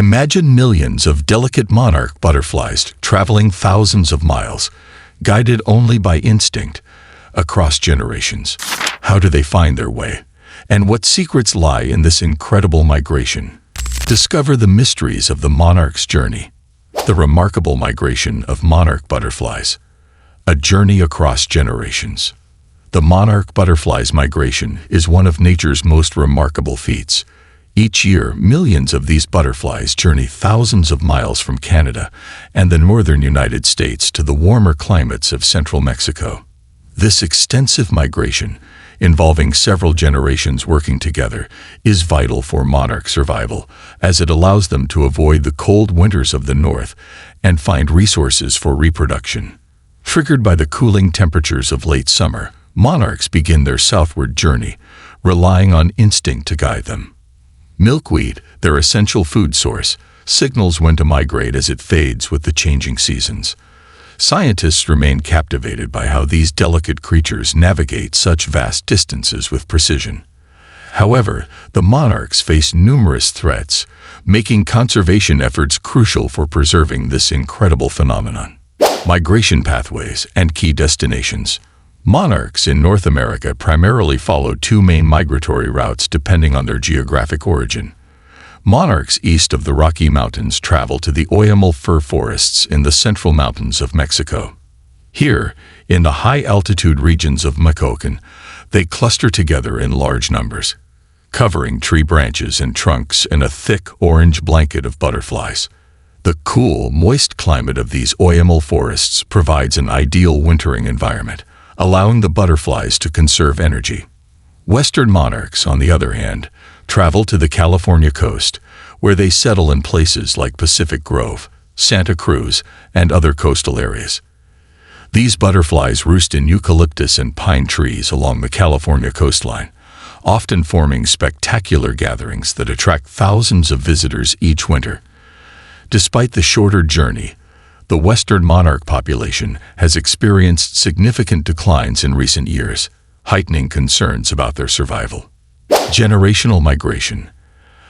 Imagine millions of delicate monarch butterflies traveling thousands of miles, guided only by instinct, across generations. How do they find their way? And what secrets lie in this incredible migration? Discover the mysteries of the monarch's journey. The remarkable migration of monarch butterflies. A journey across generations. The monarch butterfly's migration is one of nature's most remarkable feats. Each year, millions of these butterflies journey thousands of miles from Canada and the northern United States to the warmer climates of central Mexico. This extensive migration, involving several generations working together, is vital for monarch survival, as it allows them to avoid the cold winters of the north and find resources for reproduction. Triggered by the cooling temperatures of late summer, monarchs begin their southward journey, relying on instinct to guide them. Milkweed, their essential food source, signals when to migrate as it fades with the changing seasons. Scientists remain captivated by how these delicate creatures navigate such vast distances with precision. However, the monarchs face numerous threats, making conservation efforts crucial for preserving this incredible phenomenon. Migration pathways and key destinations. Monarchs in North America primarily follow two main migratory routes depending on their geographic origin. Monarchs east of the Rocky Mountains travel to the Oyamel fir forests in the central mountains of Mexico. Here, in the high-altitude regions of Michoacán, they cluster together in large numbers, covering tree branches and trunks in a thick orange blanket of butterflies. The cool, moist climate of these Oyamel forests provides an ideal wintering environment, allowing the butterflies to conserve energy. Western monarchs, on the other hand, travel to the California coast, where they settle in places like Pacific Grove, Santa Cruz, and other coastal areas. These butterflies roost in eucalyptus and pine trees along the California coastline, often forming spectacular gatherings that attract thousands of visitors each winter. Despite the shorter journey, the western monarch population has experienced significant declines in recent years, heightening concerns about their survival. Generational migration.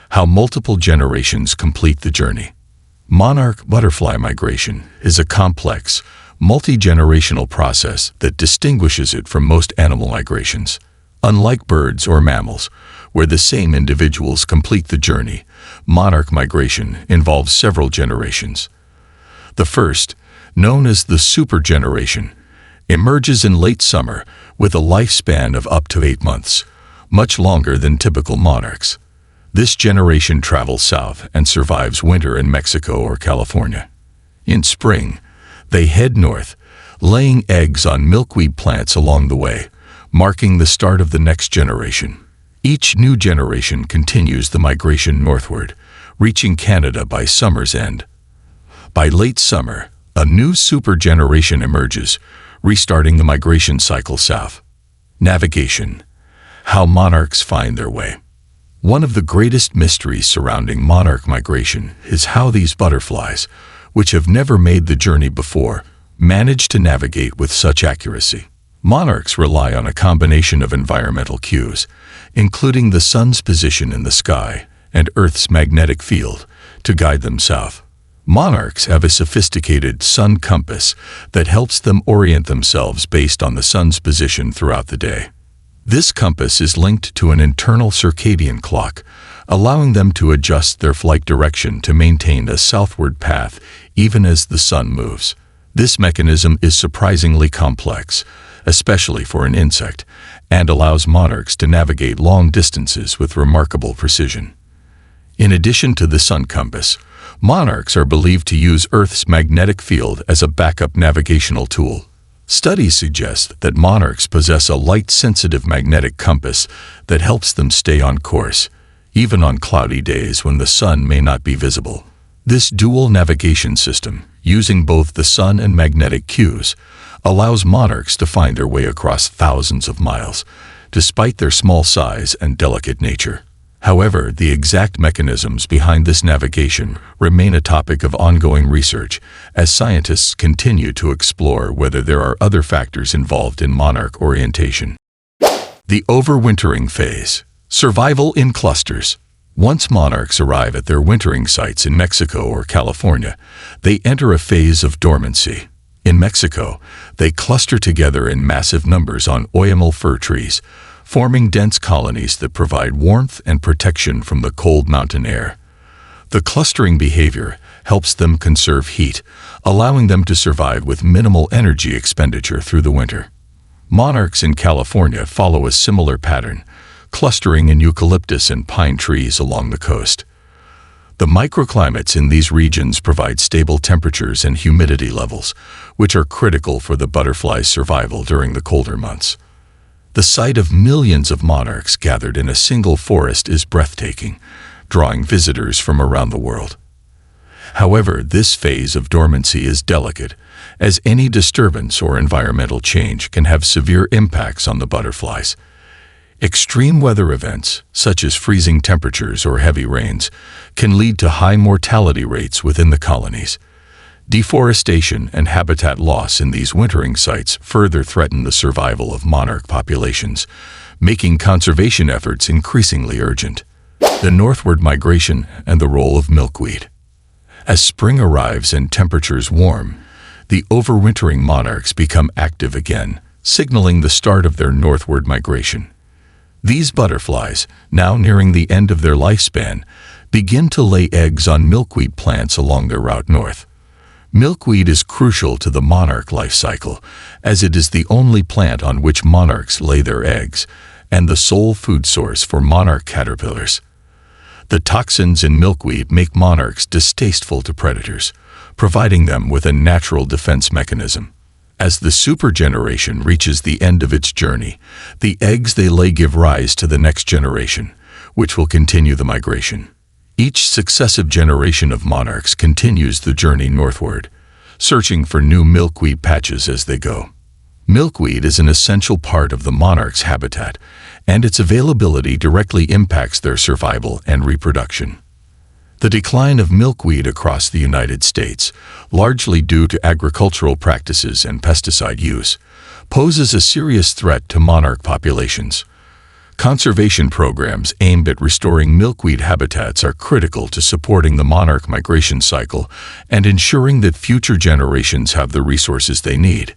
How multiple generations complete the journey. Monarch butterfly migration is a complex, multi-generational process that distinguishes it from most animal migrations. Unlike birds or mammals, where the same individuals complete the journey, monarch migration involves several generations. The first, known as the supergeneration, emerges in late summer with a lifespan of up to 8 months, much longer than typical monarchs. This generation travels south and survives winter in Mexico or California. In spring, they head north, laying eggs on milkweed plants along the way, marking the start of the next generation. Each new generation continues the migration northward, reaching Canada by summer's end. By late summer, a new supergeneration emerges, restarting the migration cycle south. Navigation. How monarchs find their way. One of the greatest mysteries surrounding monarch migration is how these butterflies, which have never made the journey before, manage to navigate with such accuracy. Monarchs rely on a combination of environmental cues, including the sun's position in the sky and Earth's magnetic field, to guide them south. Monarchs have a sophisticated sun compass that helps them orient themselves based on the sun's position throughout the day. This compass is linked to an internal circadian clock, allowing them to adjust their flight direction to maintain a southward path even as the sun moves. This mechanism is surprisingly complex, especially for an insect, and allows monarchs to navigate long distances with remarkable precision. In addition to the sun compass, monarchs are believed to use Earth's magnetic field as a backup navigational tool. Studies suggest that monarchs possess a light-sensitive magnetic compass that helps them stay on course, even on cloudy days when the sun may not be visible. This dual navigation system, using both the sun and magnetic cues, allows monarchs to find their way across thousands of miles, despite their small size and delicate nature. However, the exact mechanisms behind this navigation remain a topic of ongoing research as scientists continue to explore whether there are other factors involved in monarch orientation. The overwintering phase. Survival in clusters. Once monarchs arrive at their wintering sites in Mexico or California, they enter a phase of dormancy. In Mexico, they cluster together in massive numbers on oyamel fir trees, forming dense colonies that provide warmth and protection from the cold mountain air. The clustering behavior helps them conserve heat, allowing them to survive with minimal energy expenditure through the winter. Monarchs in California follow a similar pattern, clustering in eucalyptus and pine trees along the coast. The microclimates in these regions provide stable temperatures and humidity levels, which are critical for the butterfly's survival during the colder months. The sight of millions of monarchs gathered in a single forest is breathtaking, drawing visitors from around the world. However, this phase of dormancy is delicate, as any disturbance or environmental change can have severe impacts on the butterflies. Extreme weather events, such as freezing temperatures or heavy rains, can lead to high mortality rates within the colonies. Deforestation and habitat loss in these wintering sites further threaten the survival of monarch populations, making conservation efforts increasingly urgent. The northward migration and the role of milkweed. As spring arrives and temperatures warm, the overwintering monarchs become active again, signaling the start of their northward migration. These butterflies, now nearing the end of their lifespan, begin to lay eggs on milkweed plants along their route north. Milkweed is crucial to the monarch life cycle, as it is the only plant on which monarchs lay their eggs, and the sole food source for monarch caterpillars. The toxins in milkweed make monarchs distasteful to predators, providing them with a natural defense mechanism. As the supergeneration reaches the end of its journey, the eggs they lay give rise to the next generation, which will continue the migration. Each successive generation of monarchs continues the journey northward, searching for new milkweed patches as they go. Milkweed is an essential part of the monarch's habitat, and its availability directly impacts their survival and reproduction. The decline of milkweed across the United States, largely due to agricultural practices and pesticide use, poses a serious threat to monarch populations. Conservation programs aimed at restoring milkweed habitats are critical to supporting the monarch migration cycle and ensuring that future generations have the resources they need.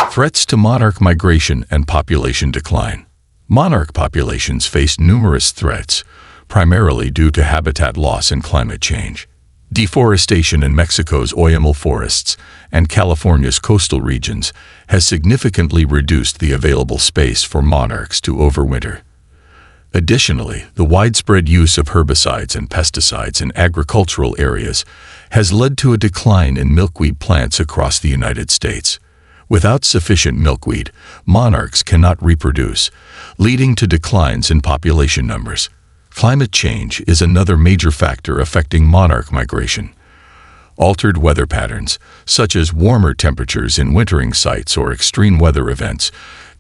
Threats to monarch migration and population decline. Monarch populations face numerous threats, primarily due to habitat loss and climate change. Deforestation in Mexico's oyamel forests and California's coastal regions has significantly reduced the available space for monarchs to overwinter. Additionally, the widespread use of herbicides and pesticides in agricultural areas has led to a decline in milkweed plants across the United States. Without sufficient milkweed, monarchs cannot reproduce, leading to declines in population numbers. Climate change is another major factor affecting monarch migration. Altered weather patterns, such as warmer temperatures in wintering sites or extreme weather events,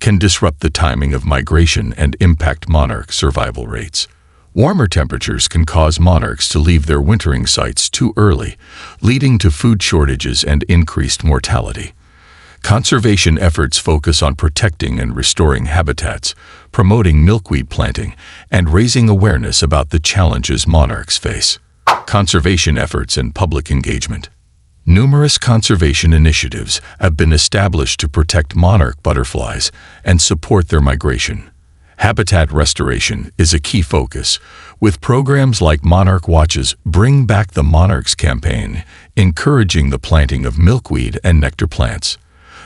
can disrupt the timing of migration and impact monarch survival rates. Warmer temperatures can cause monarchs to leave their wintering sites too early, leading to food shortages and increased mortality. Conservation efforts focus on protecting and restoring habitats, promoting milkweed planting, and raising awareness about the challenges monarchs face. Conservation efforts and public engagement. Numerous conservation initiatives have been established to protect monarch butterflies and support their migration. Habitat restoration is a key focus, with programs like Monarch Watch's Bring Back the Monarchs campaign encouraging the planting of milkweed and nectar plants.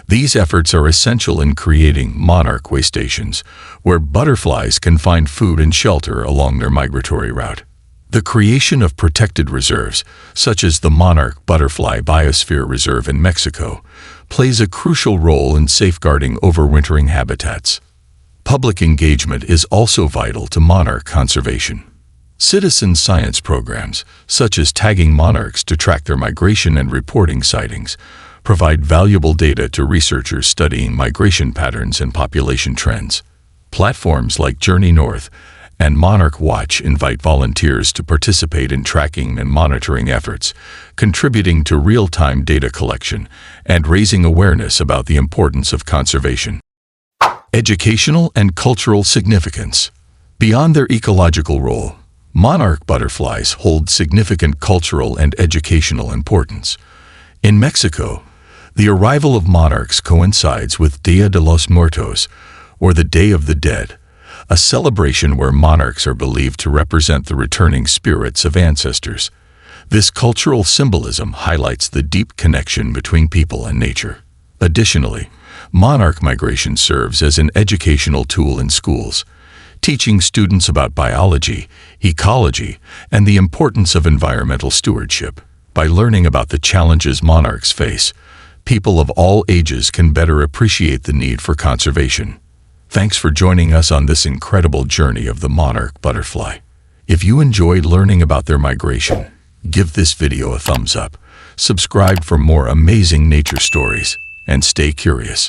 These efforts are essential in creating monarch way stations, where butterflies can find food and shelter along their migratory route. The creation of protected reserves, such as the Monarch Butterfly Biosphere Reserve in Mexico, plays a crucial role in safeguarding overwintering habitats. Public engagement is also vital to monarch conservation. Citizen science programs, such as tagging monarchs to track their migration and reporting sightings, provide valuable data to researchers studying migration patterns and population trends. Platforms like Journey North and Monarch Watch invite volunteers to participate in tracking and monitoring efforts, contributing to real-time data collection and raising awareness about the importance of conservation. Educational and cultural significance. Beyond their ecological role, Monarch butterflies hold significant cultural and educational importance. In Mexico, the arrival of monarchs coincides with Dia de los Muertos, or the Day of the Dead, a celebration where monarchs are believed to represent the returning spirits of ancestors. This cultural symbolism highlights the deep connection between people and nature. Additionally, monarch migration serves as an educational tool in schools, teaching students about biology, ecology, and the importance of environmental stewardship. By learning about the challenges monarchs face, people of all ages can better appreciate the need for conservation. Thanks for joining us on this incredible journey of the monarch butterfly. If you enjoyed learning about their migration, give this video a thumbs up, subscribe for more amazing nature stories, and stay curious.